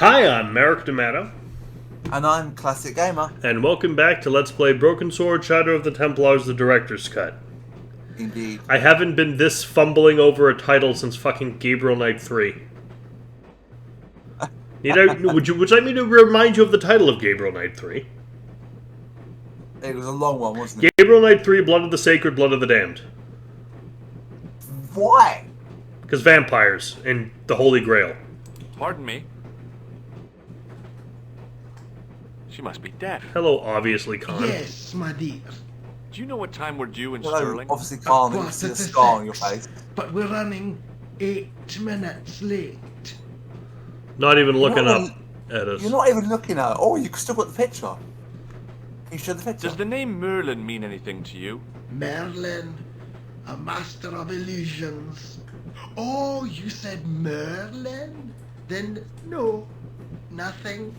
Hi, I'm Merrick D'Amato. And I'm Classic Gamer. And welcome back to Let's Play Broken Sword Shadow of the Templars, the Director's Cut. Indeed. I haven't been this fumbling over a title since fucking Gabriel Knight 3. Would you like me to remind you of the title of Gabriel Knight 3? It was a long one, wasn't it? Gabriel Knight 3, Blood of the Sacred, Blood of the Damned. Why? Because vampires and the Holy Grail. Pardon me. She must be deaf. Hello, obviously, Khan. Yes, my dear. Do you know what time we're due in Well, Sterling? obviously can't. You can see a scar on your face. But we're running 8 minutes late. Not even looking Not up at us. You're not even looking at it. Oh, you still got the picture. Can you show the picture? Does the name Merlin mean anything to you? Merlin, a master of illusions. Oh, you said Merlin? Then no, nothing.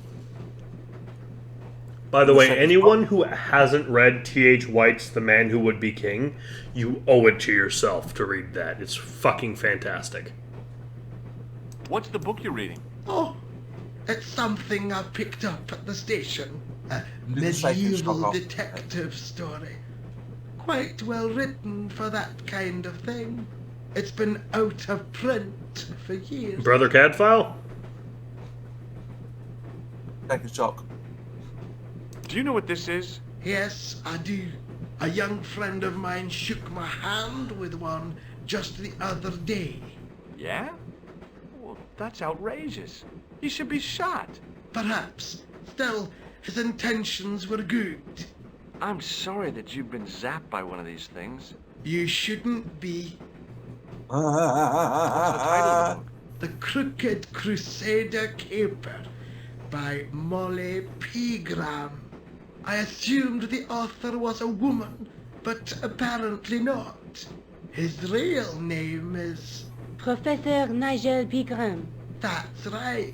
By the way, anyone who hasn't read T.H. White's The Man Who Would Be King, you owe it to yourself to read that. It's fucking fantastic. What's the book you're reading? Oh, it's something I picked up at the station. A Didn't say you medieval struck off. detective story. Quite well written for that kind of thing. It's been out of print for years. Brother Cadfile? Take a shock. Do you know what this is? Yes, I do. A young friend of mine shook my hand with one just the other day. Yeah? Well, that's outrageous. He should be shot. Perhaps. Still, his intentions were good. I'm sorry that you've been zapped by one of these things. You shouldn't be. What's the title of the book? The Crooked Crusader Caper by Molly Pegram. I assumed the author was a woman, but apparently not. His real name is... Professor Nigel Pegram. That's right.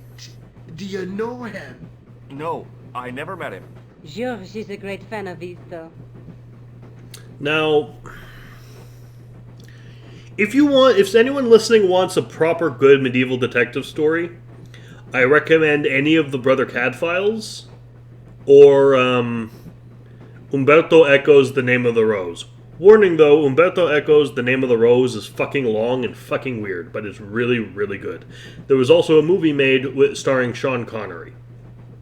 Do you know him? No, I never met him. George is a great fan of his, though. Now, if anyone listening wants a proper good medieval detective story, I recommend any of the Brother Cadfiles or Umberto Eco's The Name of the Rose. Warning though, Umberto Eco's The Name of the Rose is fucking long and fucking weird, but it's really, really good. There was also a movie made starring Sean Connery.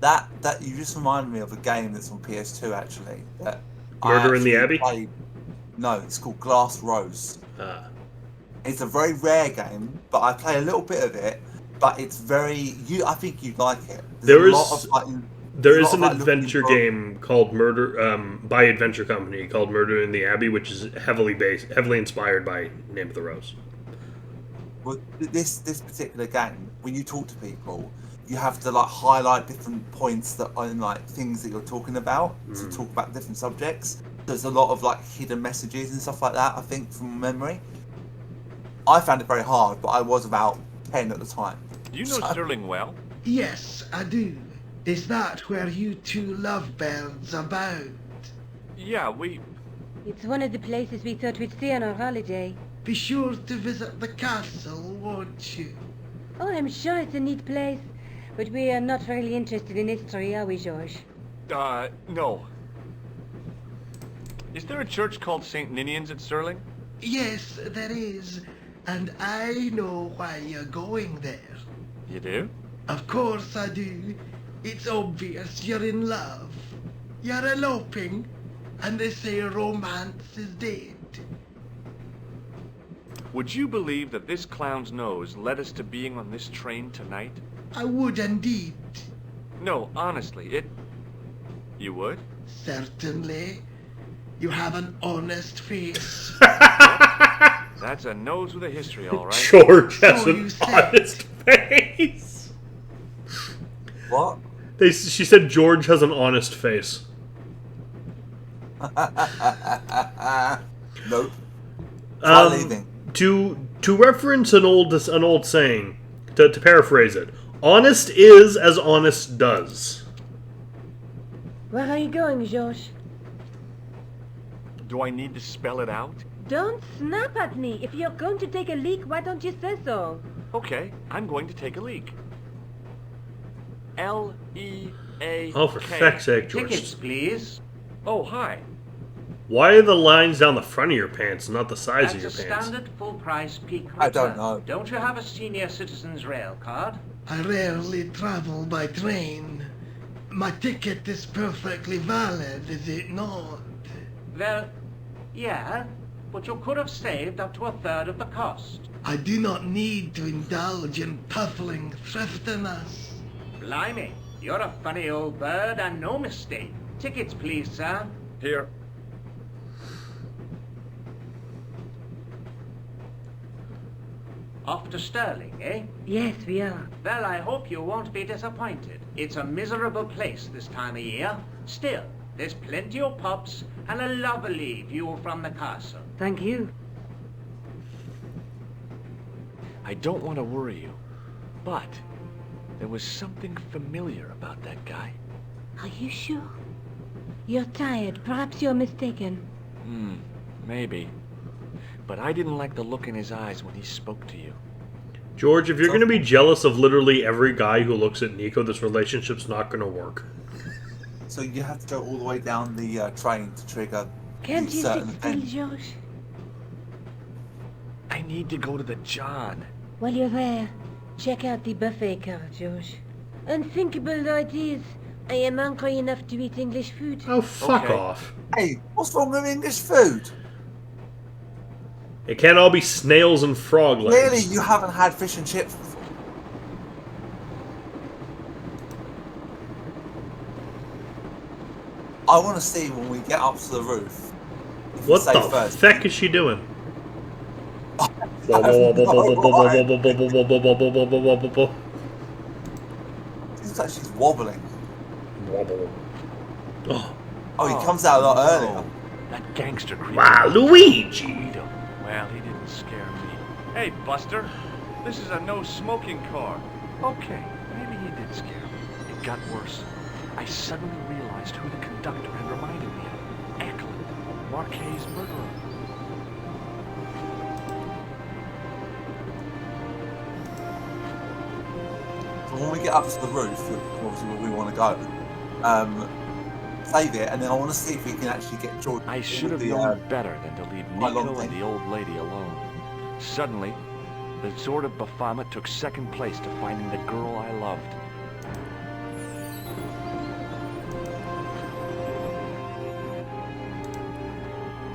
That you just reminded me of a game that's on PS2 actually. That Murder in the Abbey? No, it's called Glass Rose. Ah. It's a very rare game, but I play a little bit of it. But it's very. I think you'd like it. There is There's an adventure game called Murder by Adventure Company called Murder in the Abbey, which is heavily inspired by Name of the Rose. Well, this particular game, when you talk to people, you have to highlight different points that are things that you're talking about to talk about different subjects. There's a lot of hidden messages and stuff like that. I think from memory, I found it very hard, but I was about 10 at the time. Do you know Sterling well? Yes, I do. Is that where you two lovebirds abound? Yeah, It's one of the places we thought we'd see on our holiday. Be sure to visit the castle, won't you? Oh, I'm sure it's a neat place, but we are not really interested in history, are we, George? No. Is there a church called St. Ninian's at Sterling? Yes, there is. And I know why you're going there. You do? Of course I do. It's obvious you're in love. You're eloping, and they say romance is dead. Would you believe that this clown's nose led us to being on this train tonight? I would indeed. No, honestly, You would? Certainly. You have an honest face. That's a nose with a history, all right. George has So an you said. honest face. What? She said George has an honest face. Nope. Try leaving. To reference an old saying, to paraphrase it, honest is as honest does. Where are you going, George? Do I need to spell it out? Don't snap at me. If you're going to take a leak, why don't you say so? Okay, I'm going to take a leak. L-E-A-K. Oh, for feck's sake, George. Tickets, please. Oh, hi. Why are the lines down the front of your pants, not the sides of That's your a pants? standard full-price peak return. I don't know. Don't you have a senior citizen's rail card? I rarely travel by train. My ticket is perfectly valid, is it not? Well, yeah, but you could have saved up to a third of the cost. I do not need to indulge in puffling thriftiness. Blimey, you're a funny old bird and no mistake. Tickets, please, sir. Here. Off to Stirling, eh? Yes, we are. Well, I hope you won't be disappointed. It's a miserable place this time of year. Still, there's plenty of pubs and a lovely view from the castle. Thank you. I don't want to worry you, but there was something familiar about that guy. Are you sure? You're tired. Perhaps you're mistaken. Maybe. But I didn't like the look in his eyes when he spoke to you. George, if you're going to be jealous of literally every guy who looks at Nico, this relationship's not going to work. So you have to go all the way down the train to trigger Can't you sit certain still, event. George? I need to go to the John. While you're there, check out the buffet car, George. Unthinkable though it is, I am hungry enough to eat English food. Oh, fuck Okay. off. Hey, what's wrong with English food? It can't all be snails and frog legs. Clearly you haven't had fish and chips before. I want to see when we get up to the roof. if you What say the first. feck is she doing? Seems like she's wobbling. Wobble. Oh, Oh, he comes out a lot earlier. That gangster creep. wow, Luigi! Guido. Well, he didn't scare me. Hey, Buster. This is a no-smoking car. Okay, maybe he did scare me. It got worse. I suddenly realized who the conductor had reminded me of. Eklund, Marquet's murderer. So when we get up to the roof, obviously where we want to go, save it, and then I want to see if we can actually get George. I should have the, known better than to leave my long Nico and thing. the old lady alone. Suddenly, the sword of Baphomet took second place to finding the girl I loved.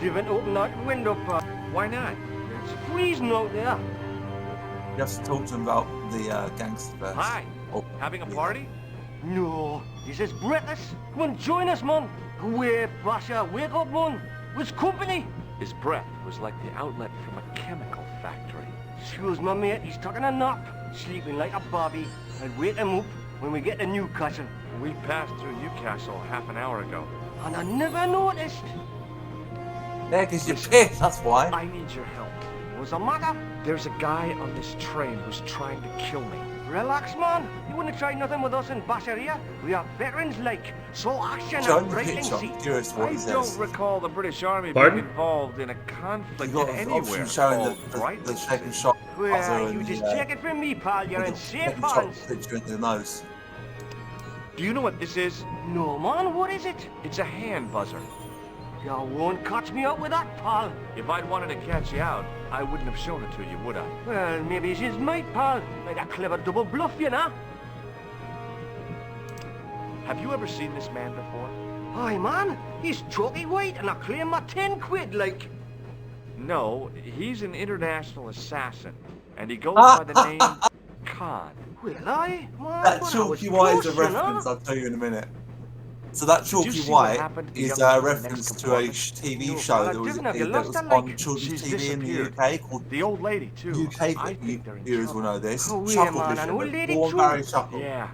You haven't opened that window, pal. Why not? It's freezing out there. You have to talk to him about the gangster first. Hi. Oh, Having a yeah. party? No, this is breakfast. Come on, join us, man. Away, Basha, wake up, man. What's company? His breath was like the outlet from a chemical factory. Excuse my mate, he's taking a nap. Sleeping like a bobby. I'll wake him up when we get to Newcastle. We passed through Newcastle half an hour ago. And I never noticed. Yeah, because you're pissed, that's why. I need your help. What's the matter? There's a guy on this train who's trying to kill me. Relax, man. You wouldn't try nothing with us in Basharia. We are veterans like. So action Show and him the right in picture. seat. I'm curious what I he don't says. recall the British Army Pardon? being involved in a You conflict got an anywhere option showing called the brightness. second shot. buzzer Well, you and just the, check it from me, pal. You're in the safe second shot hands. picture into the nose. Do you know what this is? No, man, what is it? It's a hand buzzer. You won't catch me out with that, pal. If I'd wanted to catch you out, I wouldn't have shown it to you, would I? Well, maybe it's his mate, pal. Like a clever double bluff, you know? Have you ever seen this man before? Aye, man. He's chalky white and I claim my 10 quid, like. No, he's an international assassin, and he goes by the name Khan. Well, aye, man. That but I was chalky white is a close, you know? reference, I'll tell you in a minute. So that you chalky see what white happened to the is young a lady in the reference next to a compartment? TV No, show well, that was, I've given her that lost was her on leg. children's She's TV in the disappeared. UK called The old lady, too. UK I think they're in viewers will trouble. know this. Oh, yeah, Shuffle man, Vision, an old but lady Born too. Barry Shuffle. Yeah.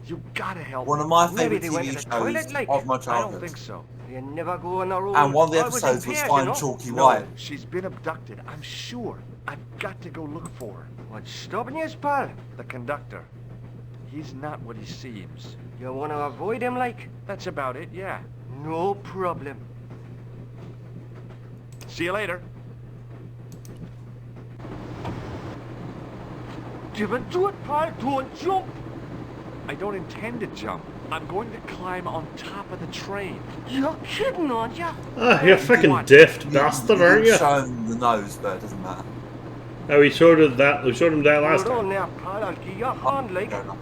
You gotta help One me. of my Maybe favourite they went TV to the shows toilet, like. of my I don't childhood. think so. You never go on the road. And one of the I was in episodes was Pierce, Find you know? Chalky No, White. she's been abducted, I'm sure. I've got to go look for her. What's stopping you, pal? The conductor. He's not what he seems. You want to avoid him, like? That's about it, yeah. No problem. See you later. Give it to it, pal. Don't jump. I don't intend to jump. I'm going to climb on top of the train. You're kidding, aren't you? Ah, you're fucking daft bastard, aren't you? Show him the nose, but it doesn't matter. Oh, we showed him that last Hold on time. now, pal. I'll give you a hand, like. Fair enough.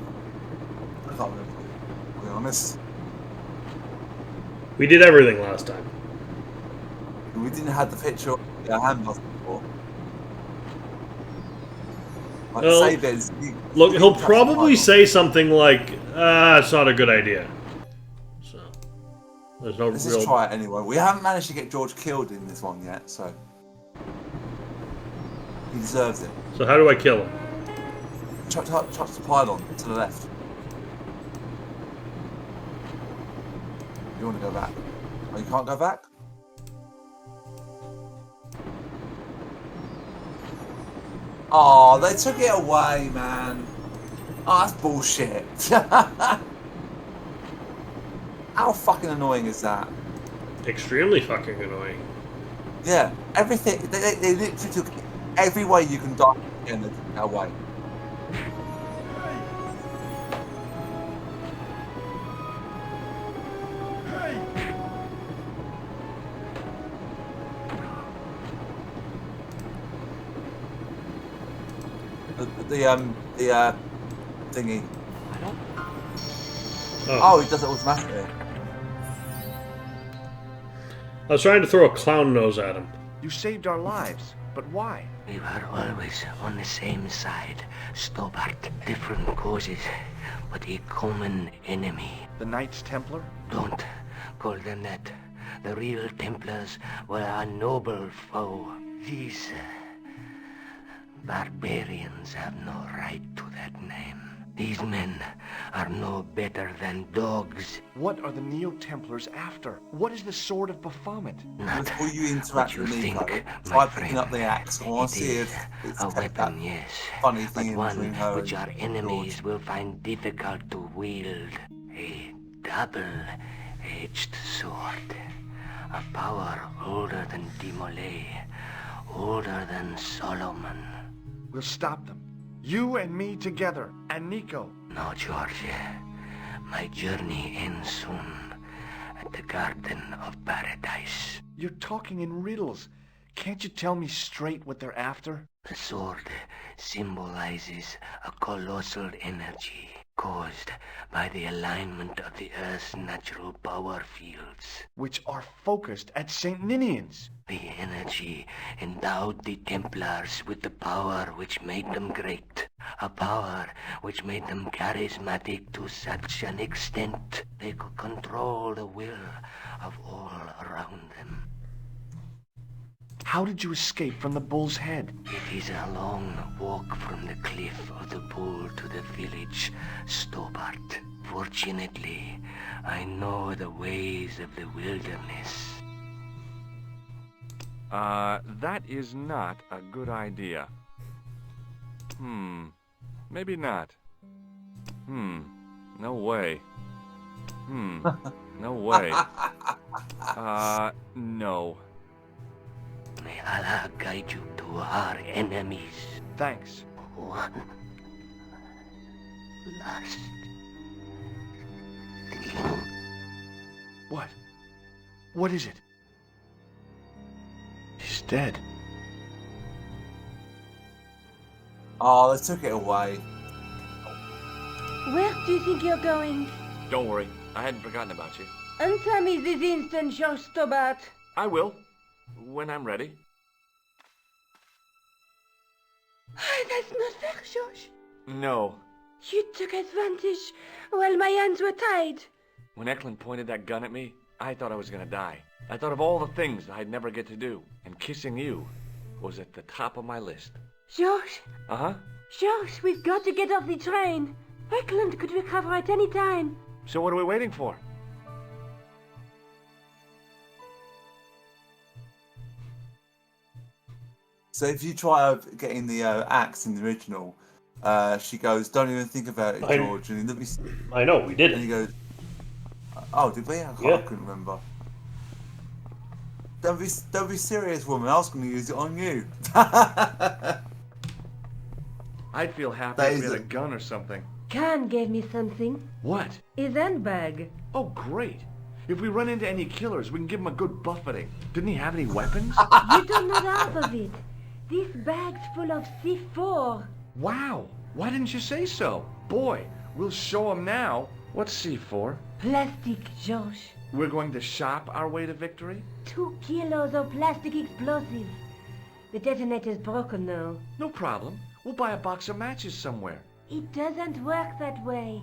I can't remember, to be honest. We did everything last time. We didn't have the picture of the handbells before. Like, Well, save it as Look, he'll touch the probably Bible. say something like, it's not a good idea. So, there's no Let's real... just try it anyway. We haven't managed to get George killed in this one yet, so he deserves it. So how do I kill him? Chuck the pylon to the left. You want to go back? Oh, you can't go back? Oh, they took it away, man. Oh, that's bullshit. How fucking annoying is that? Extremely fucking annoying. Yeah, everything. They literally took every way you can die and they took it away. The thingy. Oh, he does it automatically. I was trying to throw a clown nose at him. You saved our lives, but why? We were always on the same side, Stobart. Different causes, but a common enemy. The Knights Templar? Don't call them that. The real Templars were a noble foe. These barbarians have no right to that name. These men are no better than dogs. What are the Neo-Templars after? What is the Sword of Baphomet? Not Before you what interact you with Nico, think, try my picking friend. up the axe. I want It to see is if it's a kept weapon, that yes, funny but thing in between one her which and our enemies will find difficult to wield. A double-edged sword. A power older than Dimolay, older than Solomon. We'll stop them. You and me together, and Nico. No, George. My journey ends soon at the Garden of Paradise. You're talking in riddles. Can't you tell me straight what they're after? The sword symbolizes a colossal energy caused by the alignment of the Earth's natural power fields. Which are focused at St. Ninian's. The energy endowed the Templars with the power which made them great. A power which made them charismatic to such an extent they could control the will of all around them. How did you escape from the Bull's Head? It is a long walk from the cliff of the Bull to the village, Stobart. Fortunately, I know the ways of the wilderness. That is not a good idea. Maybe not. No way. No way. No. May Allah guide you to our enemies. Thanks. One last thing. What? What is it? He's dead. Oh, they took it away. Where do you think you're going? Don't worry. I hadn't forgotten about you. Answer me this instant, George Stobart. I will. When I'm ready. That's not fair, George. No. You took advantage while my hands were tied. When Eklund pointed that gun at me, I thought I was gonna die. I thought of all the things I'd never get to do, and kissing you was at the top of my list. George, Uh-huh. George, we've got to get off the train. Eklund could recover at any time. So what are we waiting for? So if you try getting the axe in the original, she goes, "Don't even think about it, George." And I know, we did and he it. goes, "Oh, did we? I couldn't remember." Don't be serious, woman. I was going to use it on you. I'd feel happy That if we is had a a- gun or something. Khan gave me something. What? His handbag. Oh, great. If we run into any killers, we can give them a good buffeting. Didn't he have any weapons? You don't know half of it. This bag's full of C4. Wow. Why didn't you say so? Boy, we'll show them now. What's C4? Plastic, George. We're going to shop our way to victory? 2 kilos of plastic explosives. The detonator's broken now. No problem. We'll buy a box of matches somewhere. It doesn't work that way.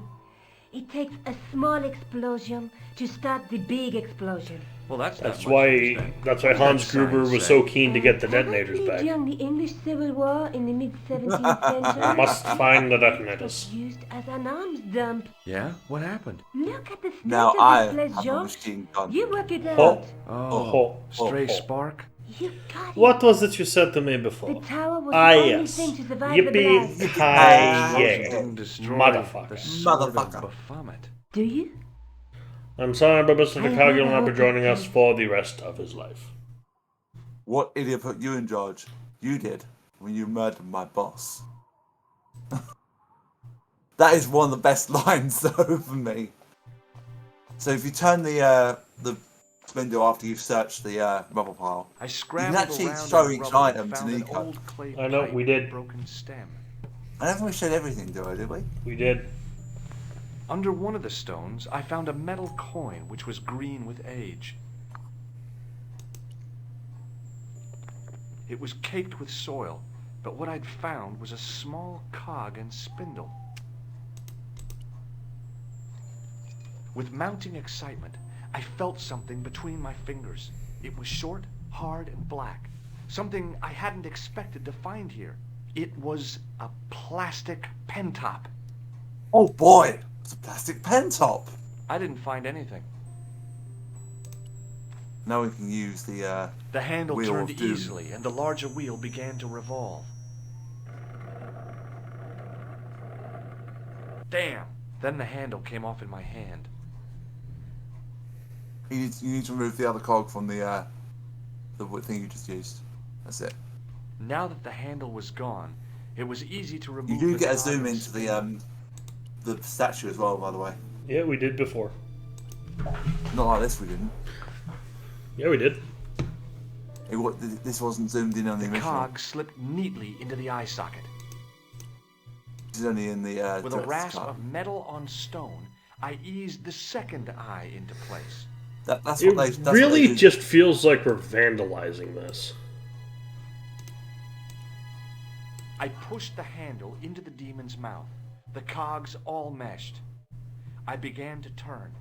It takes a small explosion to start the big explosion. Well, That's why Hans Gruber was so keen to get the detonators Probably back. during the English Civil War in the mid-17th century. Must find the It was detonators. used as an arms dump. Yeah? What happened? Look at the state Now of I this place, have a George. machine gun. You work it out. Oh, Oh, oh, stray oh. spark? You got it. What was it you said to me The before? tower was Ah, the only yes. thing to survive the Yippee blast. hi Didn't yay. destroy Motherfucker. the sword of Motherfucker. Baphomet. Do you? I'm sorry, but Mr. Takagi will not be joining us for the rest of his life. What idiot put you in charge? You did when you murdered my boss. That is one of the best lines though for me. So if you turn the window after you've searched the rubble pile, I scrambled actually around show in each rubble and item to found an Nico. old clay I know, pipe we with a did. broken stem. I don't think we showed everything, did we? We did. Under one of the stones, I found a metal coin which was green with age. It was caked with soil, but what I'd found was a small cog and spindle. With mounting excitement, I felt something between my fingers. It was short, hard, and black. Something I hadn't expected to find here. It was a plastic pen top. Oh boy, it's a plastic pen top. I didn't find anything. Now we can use the The handle Wheel turned of Doom. easily, and the larger wheel began to revolve. Damn! Then the handle came off in my hand. You need to remove the other cog from the thing you just used. That's it. Now that the handle was gone, it was easy to remove. You do the get a cog zoom and into spindle. the statue as well, by the way. Yeah, we did before. Not like this, we didn't. Yeah, we did. This wasn't zoomed in on the The original. cog slipped neatly into the eye socket. This is only in the With a director's rasp cut. of metal on stone, I eased the second eye into place. That's It what they. That's really what they do. just feels like we're vandalizing this. I pushed the handle into the demon's mouth. The cogs all meshed. I began to turn.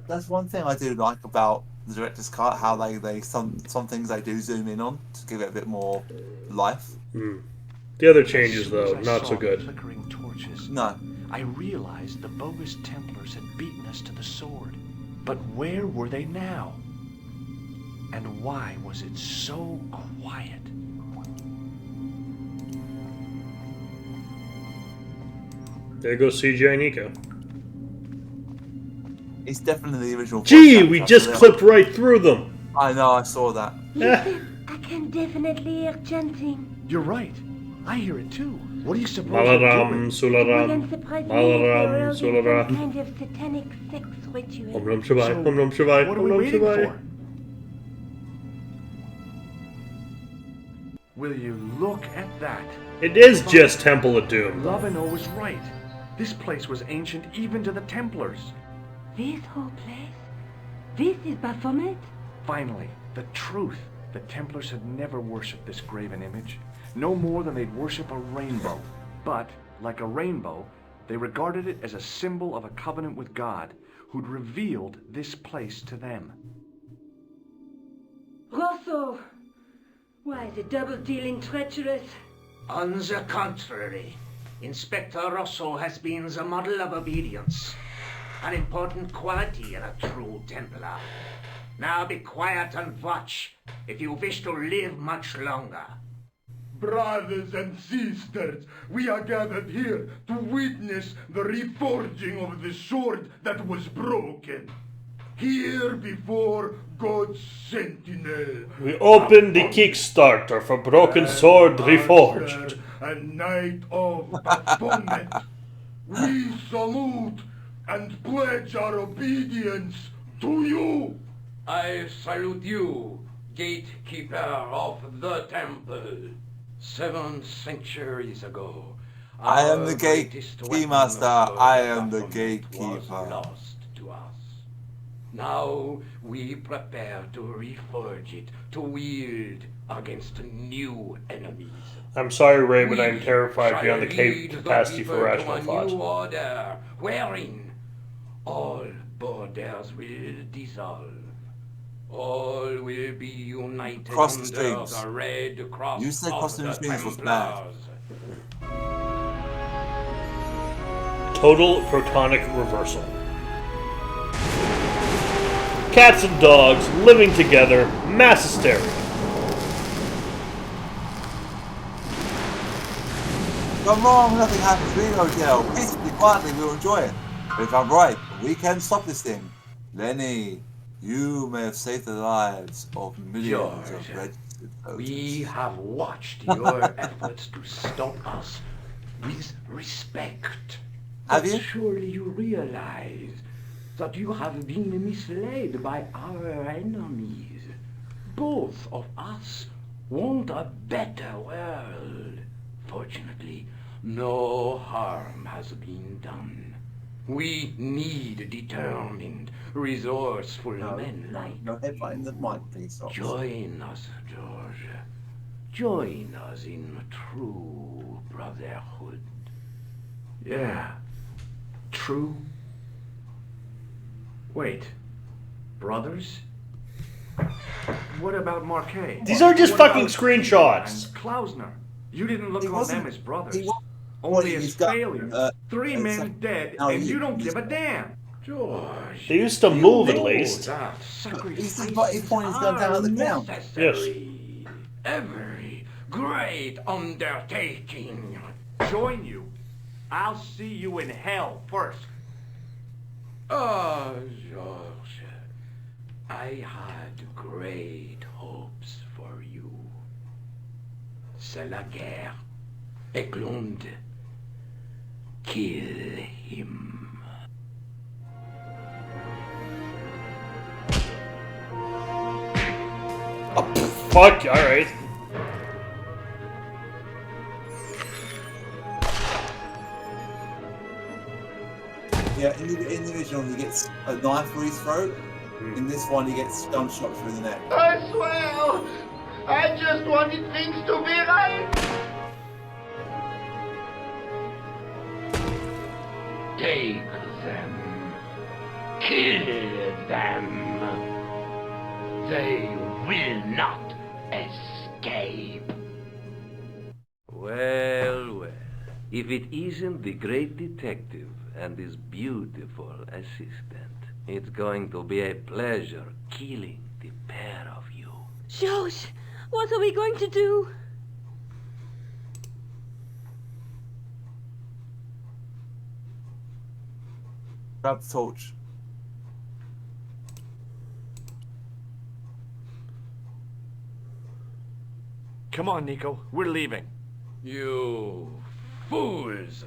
That's one thing I do like about the director's cut. How they some things they do zoom in on to give it a bit more life. The other As changes, soon as though, I not saw so the good. Flickering torches, No, I realized the bogus Templars had beaten us to the sword. But where were they now? And why was it so quiet? There goes CGI Nico. it's definitely the original. Gee, voice we actor, just so clipped right through them. I know, I saw that. Listen, I can definitely hear chanting. You're right. I hear it too. What do you suppose Malaram, they're doing? It wouldn't Sularam, surprise me if they were Malaram, holding some Sularam. kind of satanic sex ritual. Om Nam Shivai, So, Om Nam Shivai, what are Om we Nam waiting Shivai. for? Will you look at that? It is just Temple of Doom. Lovino was right. This place was ancient even to the Templars. This whole place? This is Baphomet? Finally, the truth. The Templars had never worshipped this graven image, no more than they'd worship a rainbow. But, like a rainbow, they regarded it as a symbol of a covenant with God, who'd revealed this place to them. Rosso! Why, the double-dealing treacherous? On the contrary, Inspector Rosso has been the model of obedience, an important quality in a true Templar. Now be quiet and watch, if you wish to live much longer. Brothers and sisters, we are gathered here to witness the reforging of the sword that was broken. here before God's sentinel. We open the Kickstarter for Broken Sword Reforged. A night of atonement. We salute and pledge our obedience to you. I salute you, gatekeeper of the temple. 7 centuries ago, I am the greatest weapon Keymaster. of I am the government gatekeeper. was lost to us. Now we prepare to reforge it, to wield against new enemies. I'm sorry, Ray, but I'm We terrified shall beyond the lead capacity people for rational to a thought. new order, wherein all borders will dissolve. All will be united Cross the under streams. the red cross You said of crossing the the streams was bad. Templars. Total protonic reversal. Cats and dogs living together, mass hysteria. Gone wrong, nothing happens. We go jail. Peacefully, quietly, we'll enjoy it. But if I'm right, we can stop this thing. Lenny, you may have saved the lives of millions George, of registered voters. We have watched your efforts to stop us with respect. Have But you? surely you realize that you have been misled by our enemies. Both of us want a better world. Fortunately, no harm has been done. We need determined, resourceful men like No headbutt in the mic, please. Officer. Join us, George. Join us in true brotherhood. Yeah, true. Wait, brothers? What about Marquet? These are just What fucking about screenshots. And Klausner? You didn't look He on wasn't- them as brothers. he wa- Only he's as got, failures. 3 men so- dead, no, and he- you don't he's- give a damn. George, They used to you move at know least. that His sacrifices point is going down at the ground. necessary. Every great undertaking. Join you. I'll see you in hell first. Oh, George, I had great hopes for you. C'est la guerre. Eklund, kill him. Fuck, alright. Yeah, in the original, he gets a knife through his throat. In this one, he gets gunshot through the neck. I swear, I just wanted things to be right. Take them. Kill them. They will not escape. Well, well. If it isn't the great detective and his beautiful assistant, it's going to be a pleasure killing the pair of you. Josh, what are we going to do? Grab the torch. Come on, Nico. We're leaving. You fools!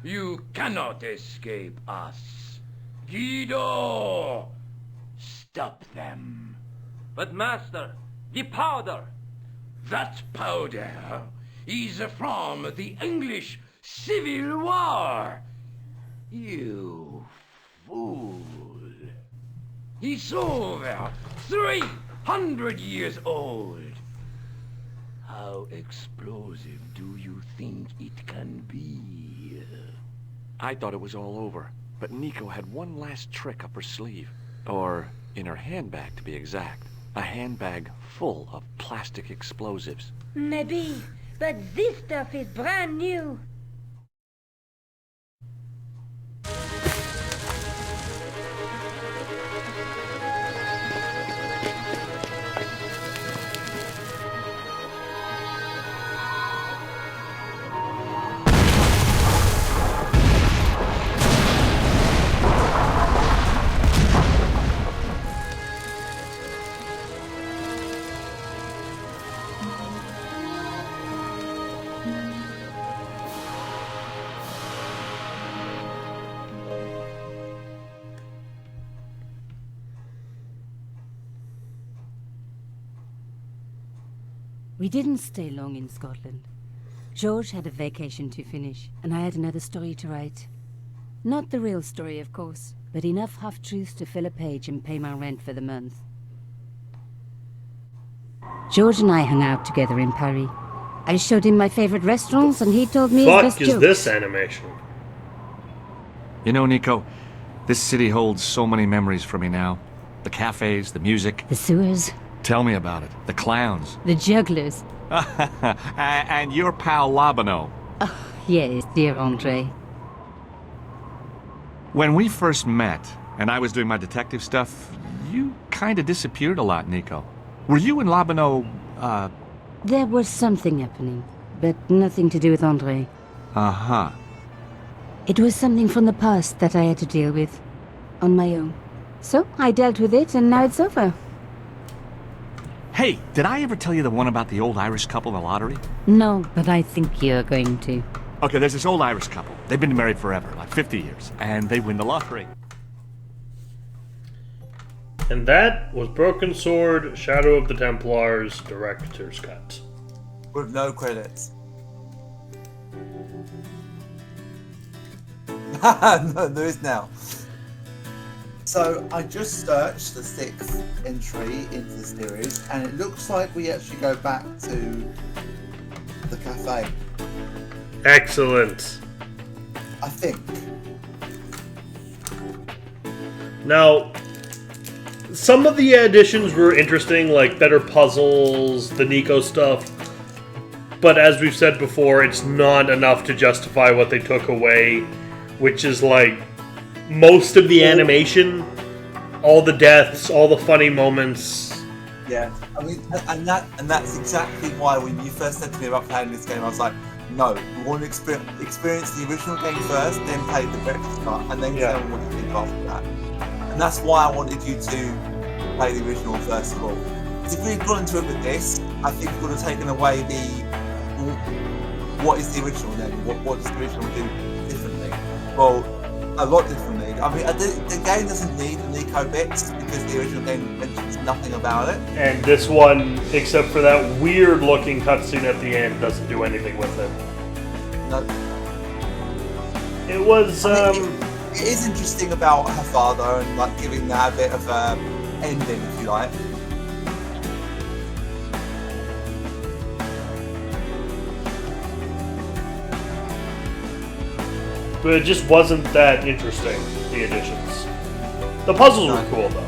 You cannot escape us. Guido! Stop them. But master, the powder! That powder is from the English Civil War. You fool. It's over 300 years old. How explosive do you think it can be? I thought it was all over, but Nico had one last trick up her sleeve. Or in her handbag, to be exact. A handbag full of plastic explosives. Maybe, but this stuff is brand new. We didn't stay long in Scotland. George had a vacation to finish, and I had another story to write. Not the real story, of course, but enough half-truths to fill a page and pay my rent for the month. George and I hung out together in Paris. I showed him my favorite restaurants, and he told me his best Fuck is jokes. this animation? You know, Nico, this city holds so many memories for me now. The cafes, the music. The sewers. Tell me about it. The clowns. The jugglers. And your pal Labano. Oh, yes, dear Andre. When we first met, and I was doing my detective stuff, you kind of disappeared a lot, Nico. Were you and Labano, There was something happening, but nothing to do with Andre. Uh-huh. It was something from the past that I had to deal with, on my own. So, I dealt with it, and now it's over. Hey, did I ever tell you the one about the old Irish couple in the lottery? No, but I think you're going to. Okay, there's this old Irish couple. They've been married forever, like 50 years, and they win the lottery. And that was Broken Sword, Shadow of the Templars, Director's Cut. With no credits. No, there is now. So I just searched the 6th entry into the series, and it looks like we actually go back to the cafe. Excellent. I think. Now, some of the additions were interesting, like better puzzles, the Nico stuff. But as we've said before, it's not enough to justify what they took away, which is like most of the animation, all the deaths, all the funny moments. Yeah, I mean, and that's exactly why when you first said to me about playing this game, I was like, no, we want to experience the original game first, then play the director's cut, and then tell me what you think after that. And that's why I wanted you to play the original first of all. Because if we had gone into it with this, I think we would have taken away the what is the original then? What does the original do differently? Well, a lot differently. I mean, the game doesn't need the Nico bits because the original game mentions nothing about it. And this one, except for that weird looking cutscene at the end, doesn't do anything with it. No. It was, It is interesting about her father and like giving that a bit of ending, if you like. But it just wasn't that interesting, the additions. The puzzles were cool, though.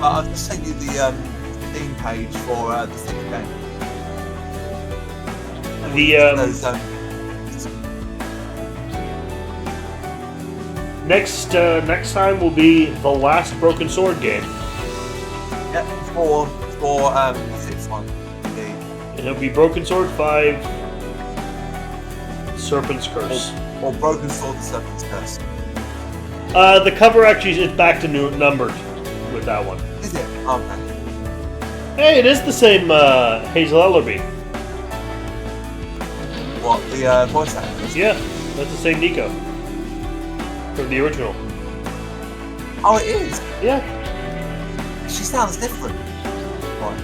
I've just sent you the Steam page for the 6th game. Next time will be the last Broken Sword game. Yep, for the 6th one. And it'll be Broken Sword 5, Serpent's Curse. Or Broken Sword, the Serpent's Curse. The cover actually is back to numbered with that one. Is it? Okay. Hey, it is the same Hazel Ellerby. What, the voice actress? Yeah, that's the same Nico. From the original. Oh, it is? Yeah. She sounds different. Right.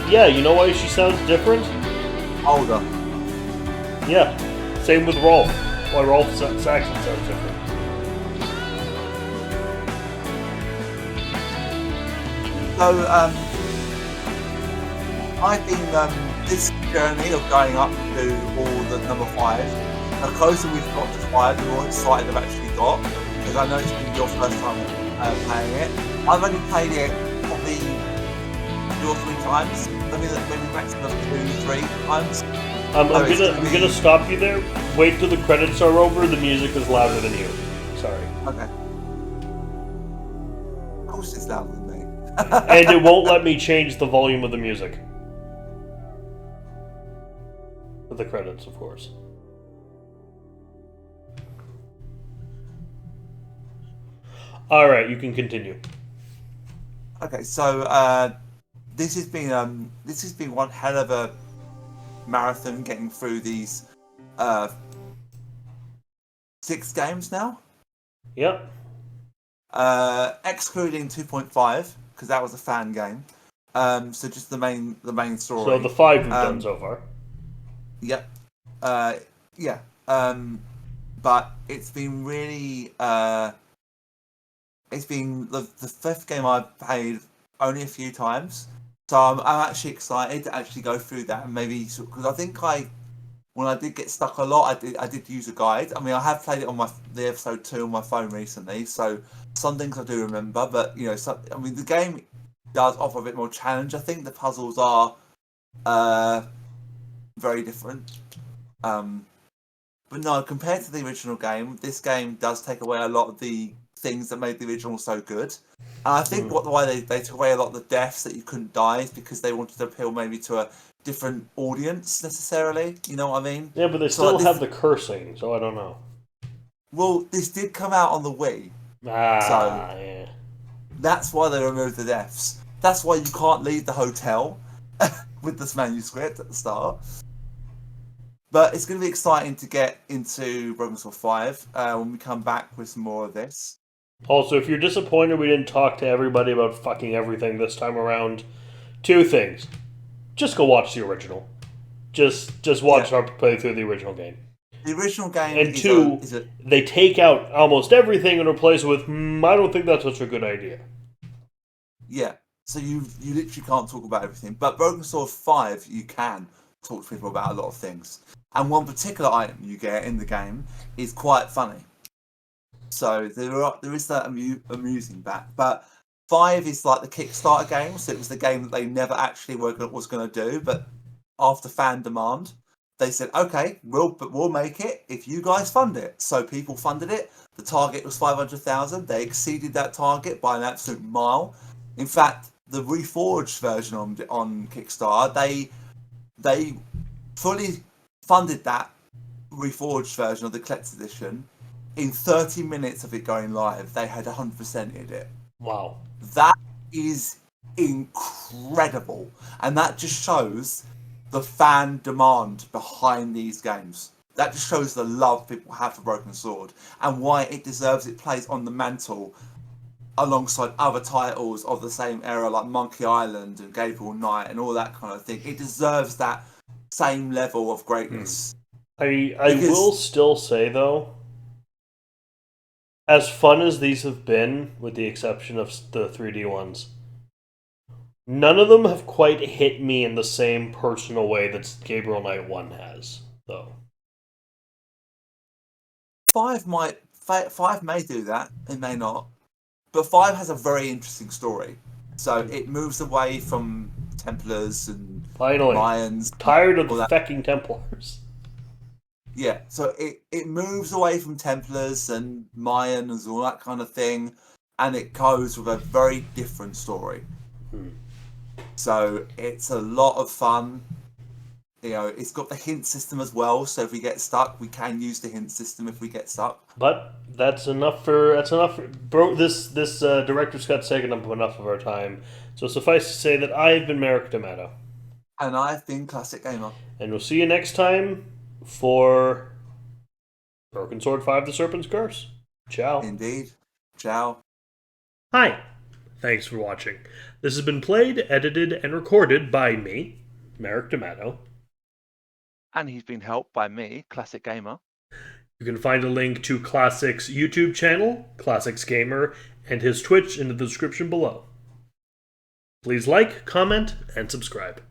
Yeah, you know why she sounds different? Older. Yeah, same with Rolf. Why Rolf Saxon sounds different. So, I've been, this journey of going up to all the number 5, the closer we've got to 5, the more excited I've actually got, because I know it's been your first time playing it. I've only played it probably 2 or 3 times, maybe maximum 2-3 times. I'm gonna stop you there. Wait till the credits are over. The music is louder than you. Sorry. Okay. Of course it's louder than me. And it won't let me change the volume of the music. With the credits, of course. Alright, you can continue. Okay, so this has been one hell of a marathon getting through these 6 games now. Yep. excluding 2.5 because that was a fan game. So just the main story. So the 5 we've done so far. Yep. Yeah. But it's been really. It's been the 5th game I've played only a few times, so I'm actually excited to actually go through that and maybe because I think when I did get stuck a lot, I did use a guide. I mean, I have played it on the episode 2 on my phone recently, so some things I do remember. But the game does offer a bit more challenge. I think the puzzles are very different. But no, compared to the original game, this game does take away a lot of the things that made the original so good. And I think why they took away a lot of the deaths that you couldn't die is because they wanted to appeal maybe to a different audience necessarily. You know what I mean? Yeah, but they still have the cursing, so I don't know. Well, this did come out on the Wii. Yeah. That's why they removed the deaths. That's why you can't leave the hotel with this manuscript at the start. But it's going to be exciting to get into Broken Sword 5 when we come back with some more of this. Also, if you're disappointed we didn't talk to everybody about fucking everything this time around, 2 things. Just go watch the original. Just watch our playthrough of the original game. The original game and 2, they take out almost everything and replace it with, I don't think that's such a good idea. Yeah, so you literally can't talk about everything. But Broken Sword 5, you can talk to people about a lot of things. And one particular item you get in the game is quite funny. So there is that amusing back. But 5 is like the Kickstarter game, so it was the game that they never actually was going to do. But after fan demand, they said, okay, we'll make it if you guys fund it. So people funded it. The target was 500,000. They exceeded that target by an absolute mile. In fact, the Reforged version on Kickstarter, they fully funded that Reforged version of the collector's edition. In 30 minutes of it going live, they had 100%ed it. Wow. That is incredible. And that just shows the fan demand behind these games. That just shows the love people have for Broken Sword and why it deserves its place on the mantle alongside other titles of the same era like Monkey Island and Gabriel Knight and all that kind of thing. It deserves that same level of greatness. I will still say, though, as fun as these have been, with the exception of the 3D ones, none of them have quite hit me in the same personal way that Gabriel Knight 1 has, though. 5 may do that, it may not. But 5 has a very interesting story. So it moves away from Templars and Finally, Mayans. Tired of the fucking Templars. Yeah, so it moves away from Templars and Mayans and all that kind of thing, and it goes with a very different story. So it's a lot of fun. You know, it's got the hint system as well, so if we get stuck, we can use the hint system if we get stuck. But that's enough for this director's cut's taken up enough of our time. So suffice to say that I've been Merrick D'Amato. And I've been Classic Gamer. And we'll see you next time for Broken Sword 5: The Serpent's Curse. Ciao. Indeed. Ciao. Hi. Thanks for watching. This has been played, edited, and recorded by me, Merrick D'Amato. And he's been helped by me, Classic Gamer. You can find a link to Classic's YouTube channel, Classics Gamer, and his Twitch in the description below. Please like, comment, and subscribe.